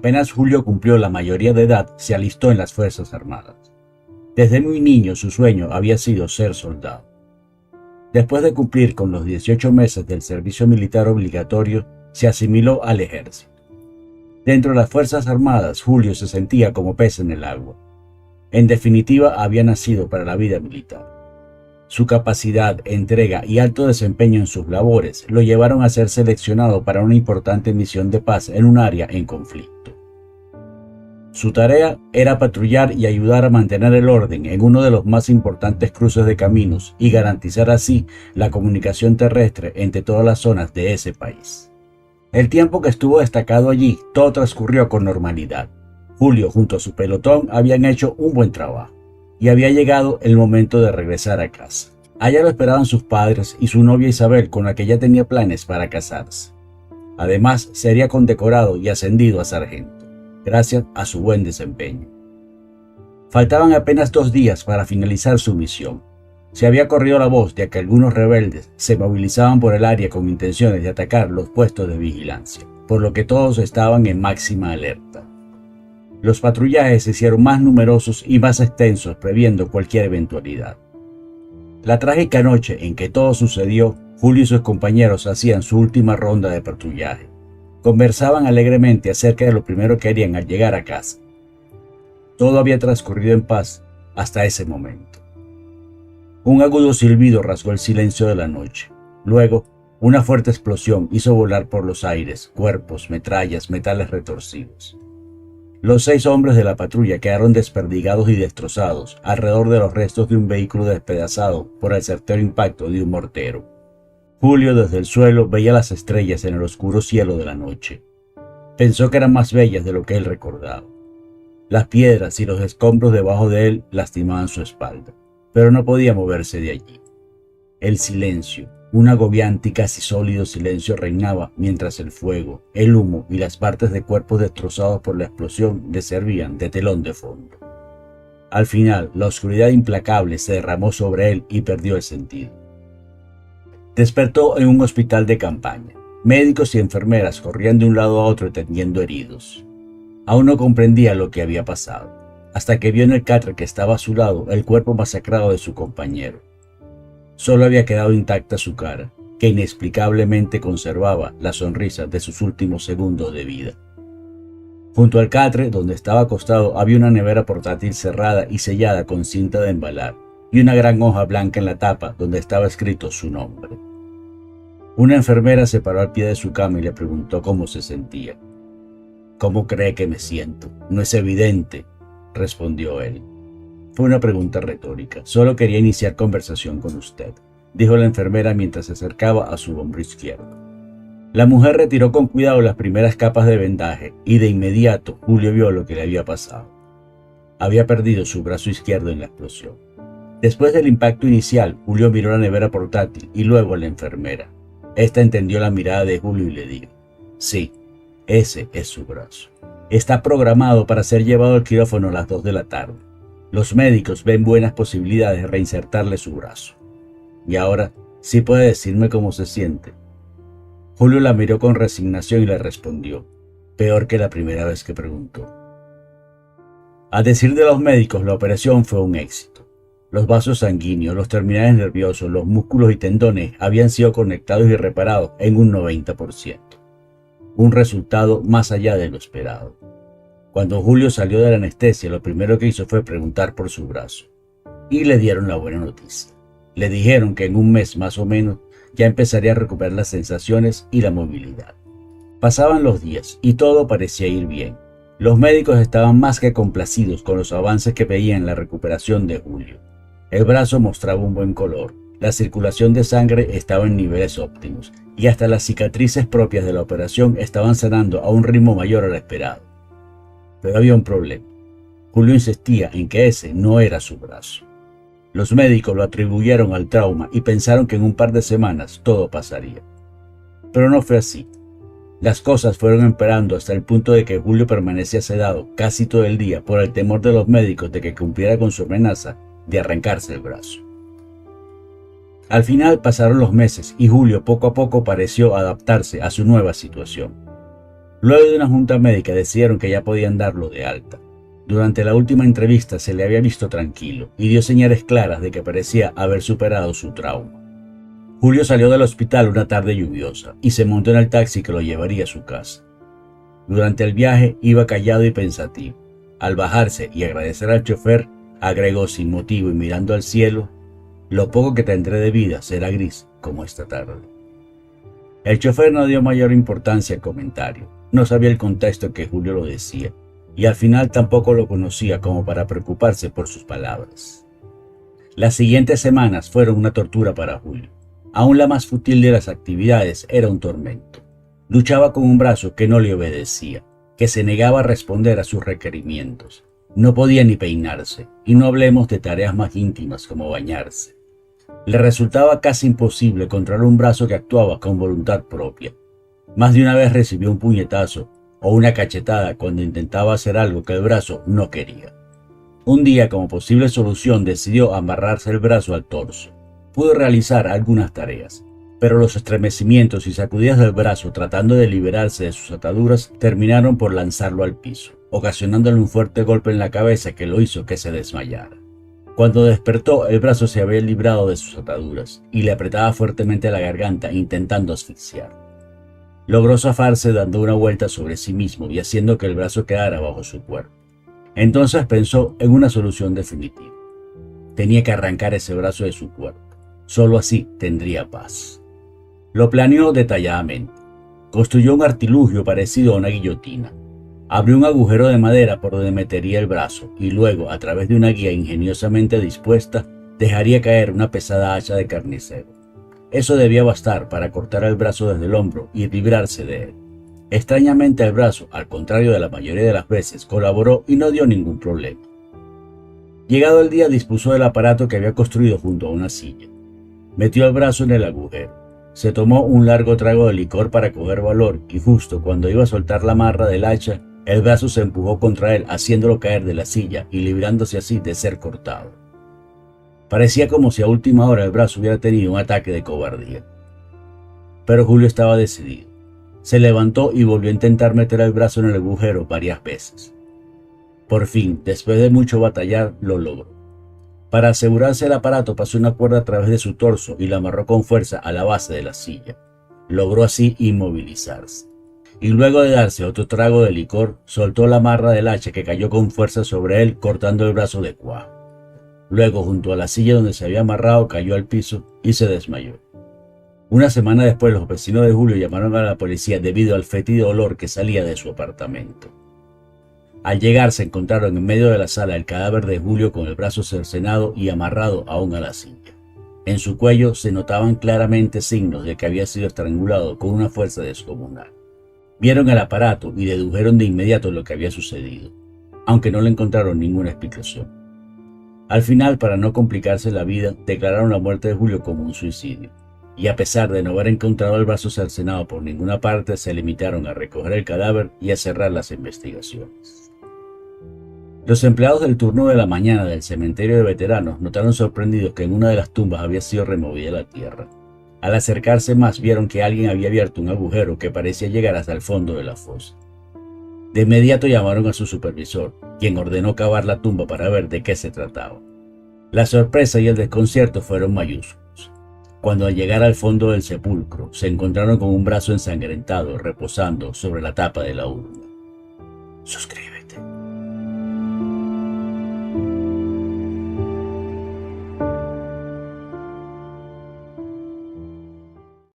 Apenas Julio cumplió la mayoría de edad, se alistó en las Fuerzas Armadas. Desde muy niño su sueño había sido ser soldado. Después de cumplir con los 18 meses del servicio militar obligatorio, se asimiló al ejército. Dentro de las Fuerzas Armadas, Julio se sentía como pez en el agua. En definitiva, había nacido para la vida militar. Su capacidad, entrega y alto desempeño en sus labores lo llevaron a ser seleccionado para una importante misión de paz en un área en conflicto. Su tarea era patrullar y ayudar a mantener el orden en uno de los más importantes cruces de caminos y garantizar así la comunicación terrestre entre todas las zonas de ese país. El tiempo que estuvo destacado allí, todo transcurrió con normalidad. Julio junto a su pelotón habían hecho un buen trabajo y había llegado el momento de regresar a casa. Allá lo esperaban sus padres y su novia Isabel, con la que ya tenía planes para casarse. Además, sería condecorado y ascendido a sargento, gracias a su buen desempeño. Faltaban apenas 2 días para finalizar su misión. Se había corrido la voz de que algunos rebeldes se movilizaban por el área con intenciones de atacar los puestos de vigilancia, por lo que todos estaban en máxima alerta. Los patrullajes se hicieron más numerosos y más extensos, previendo cualquier eventualidad. La trágica noche en que todo sucedió, Julio y sus compañeros hacían su última ronda de patrullaje. Conversaban alegremente acerca de lo primero que harían al llegar a casa. Todo había transcurrido en paz hasta ese momento. Un agudo silbido rasgó el silencio de la noche. Luego, una fuerte explosión hizo volar por los aires cuerpos, metrallas, metales retorcidos. Los 6 hombres de la patrulla quedaron desperdigados y destrozados alrededor de los restos de un vehículo despedazado por el certero impacto de un mortero. Julio desde el suelo veía las estrellas en el oscuro cielo de la noche. Pensó que eran más bellas de lo que él recordaba. Las piedras y los escombros debajo de él lastimaban su espalda, pero no podía moverse de allí. El silencio, un agobiante y casi sólido silencio reinaba mientras el fuego, el humo y las partes de cuerpos destrozados por la explosión le servían de telón de fondo. Al final, la oscuridad implacable se derramó sobre él y perdió el sentido. Despertó en un hospital de campaña. Médicos y enfermeras corrían de un lado a otro atendiendo heridos. Aún no comprendía lo que había pasado, hasta que vio en el catre que estaba a su lado el cuerpo masacrado de su compañero. Solo había quedado intacta su cara, que inexplicablemente conservaba la sonrisa de sus últimos segundos de vida. Junto al catre, donde estaba acostado, había una nevera portátil cerrada y sellada con cinta de embalar, y una gran hoja blanca en la tapa donde estaba escrito su nombre. Una enfermera se paró al pie de su cama y le preguntó cómo se sentía. «¿Cómo cree que me siento? No es evidente», respondió él. «Fue una pregunta retórica. Solo quería iniciar conversación con usted», dijo la enfermera mientras se acercaba a su hombro izquierdo. La mujer retiró con cuidado las primeras capas de vendaje y de inmediato Julio vio lo que le había pasado. Había perdido su brazo izquierdo en la explosión. Después del impacto inicial, Julio miró la nevera portátil y luego a la enfermera. Esta entendió la mirada de Julio y le dijo: «Sí, ese es su brazo. Está programado para ser llevado al quirófano a las 2 de la tarde. Los médicos ven buenas posibilidades de reinsertarle su brazo. Y ahora, ¿sí puede decirme cómo se siente?». Julio la miró con resignación y le respondió: «Peor que la primera vez que preguntó». A decir de los médicos, la operación fue un éxito. Los vasos sanguíneos, los terminales nerviosos, los músculos y tendones habían sido conectados y reparados en un 90%. Un resultado más allá de lo esperado. Cuando Julio salió de la anestesia, lo primero que hizo fue preguntar por su brazo. Y le dieron la buena noticia. Le dijeron que en un mes más o menos ya empezaría a recuperar las sensaciones y la movilidad. Pasaban los días y todo parecía ir bien. Los médicos estaban más que complacidos con los avances que veían en la recuperación de Julio. El brazo mostraba un buen color, la circulación de sangre estaba en niveles óptimos y hasta las cicatrices propias de la operación estaban sanando a un ritmo mayor al esperado. Pero había un problema. Julio insistía en que ese no era su brazo. Los médicos lo atribuyeron al trauma y pensaron que en un par de semanas todo pasaría. Pero no fue así. Las cosas fueron empeorando hasta el punto de que Julio permanecía sedado casi todo el día por el temor de los médicos de que cumpliera con su amenaza de arrancarse el brazo. Al final pasaron los meses y Julio poco a poco pareció adaptarse a su nueva situación. Luego de una junta médica decidieron que ya podían darlo de alta. Durante la última entrevista se le había visto tranquilo y dio señales claras de que parecía haber superado su trauma. Julio salió del hospital una tarde lluviosa y se montó en el taxi que lo llevaría a su casa. Durante el viaje iba callado y pensativo. Al bajarse y agradecer al chofer, agregó sin motivo y mirando al cielo: lo poco que tendré de vida será gris como esta tarde. El chofer no dio mayor importancia al comentario. No sabía el contexto que Julio lo decía, y al final tampoco lo conocía como para preocuparse por sus palabras. Las siguientes semanas fueron una tortura para Julio. Aún la más fútil de las actividades era un tormento. Luchaba con un brazo que no le obedecía, que se negaba a responder a sus requerimientos. No podía ni peinarse, y no hablemos de tareas más íntimas como bañarse. Le resultaba casi imposible controlar un brazo que actuaba con voluntad propia. Más de una vez recibió un puñetazo o una cachetada cuando intentaba hacer algo que el brazo no quería. Un día, como posible solución, decidió amarrarse el brazo al torso. Pudo realizar algunas tareas, pero los estremecimientos y sacudidas del brazo tratando de liberarse de sus ataduras terminaron por lanzarlo al piso, ocasionándole un fuerte golpe en la cabeza que lo hizo que se desmayara. Cuando despertó, el brazo se había librado de sus ataduras y le apretaba fuertemente la garganta intentando asfixiar. Logró zafarse dando una vuelta sobre sí mismo y haciendo que el brazo quedara bajo su cuerpo. Entonces pensó en una solución definitiva. Tenía que arrancar ese brazo de su cuerpo. Solo así tendría paz. Lo planeó detalladamente. Construyó un artilugio parecido a una guillotina. Abrió un agujero de madera por donde metería el brazo y luego, a través de una guía ingeniosamente dispuesta, dejaría caer una pesada hacha de carnicero. Eso debía bastar para cortar el brazo desde el hombro y librarse de él. Extrañamente el brazo, al contrario de la mayoría de las veces, colaboró y no dio ningún problema. Llegado el día, dispuso del aparato que había construido junto a una silla. Metió el brazo en el agujero. Se tomó un largo trago de licor para coger valor y justo cuando iba a soltar la amarra del hacha, el brazo se empujó contra él, haciéndolo caer de la silla y librándose así de ser cortado. Parecía como si a última hora el brazo hubiera tenido un ataque de cobardía. Pero Julio estaba decidido. Se levantó y volvió a intentar meter el brazo en el agujero varias veces. Por fin, después de mucho batallar, lo logró. Para asegurarse el aparato, pasó una cuerda a través de su torso y la amarró con fuerza a la base de la silla. Logró así inmovilizarse. Y luego de darse otro trago de licor, soltó la amarra del hacha que cayó con fuerza sobre él, cortando el brazo de cuajo. Luego, junto a la silla donde se había amarrado, cayó al piso y se desmayó. Una semana después, los vecinos de Julio llamaron a la policía debido al fétido olor que salía de su apartamento. Al llegar, se encontraron en medio de la sala el cadáver de Julio con el brazo cercenado y amarrado aún a la silla. En su cuello se notaban claramente signos de que había sido estrangulado con una fuerza descomunal. Vieron el aparato y dedujeron de inmediato lo que había sucedido, aunque no le encontraron ninguna explicación. Al final, para no complicarse la vida, declararon la muerte de Julio como un suicidio, y a pesar de no haber encontrado el brazo cercenado por ninguna parte, se limitaron a recoger el cadáver y a cerrar las investigaciones. Los empleados del turno de la mañana del cementerio de veteranos notaron sorprendidos que en una de las tumbas había sido removida la tierra. Al acercarse más, vieron que alguien había abierto un agujero que parecía llegar hasta el fondo de la fosa. De inmediato llamaron a su supervisor, quien ordenó cavar la tumba para ver de qué se trataba. La sorpresa y el desconcierto fueron mayúsculos. Cuando al llegar al fondo del sepulcro, se encontraron con un brazo ensangrentado reposando sobre la tapa de la urna. Suscríbete.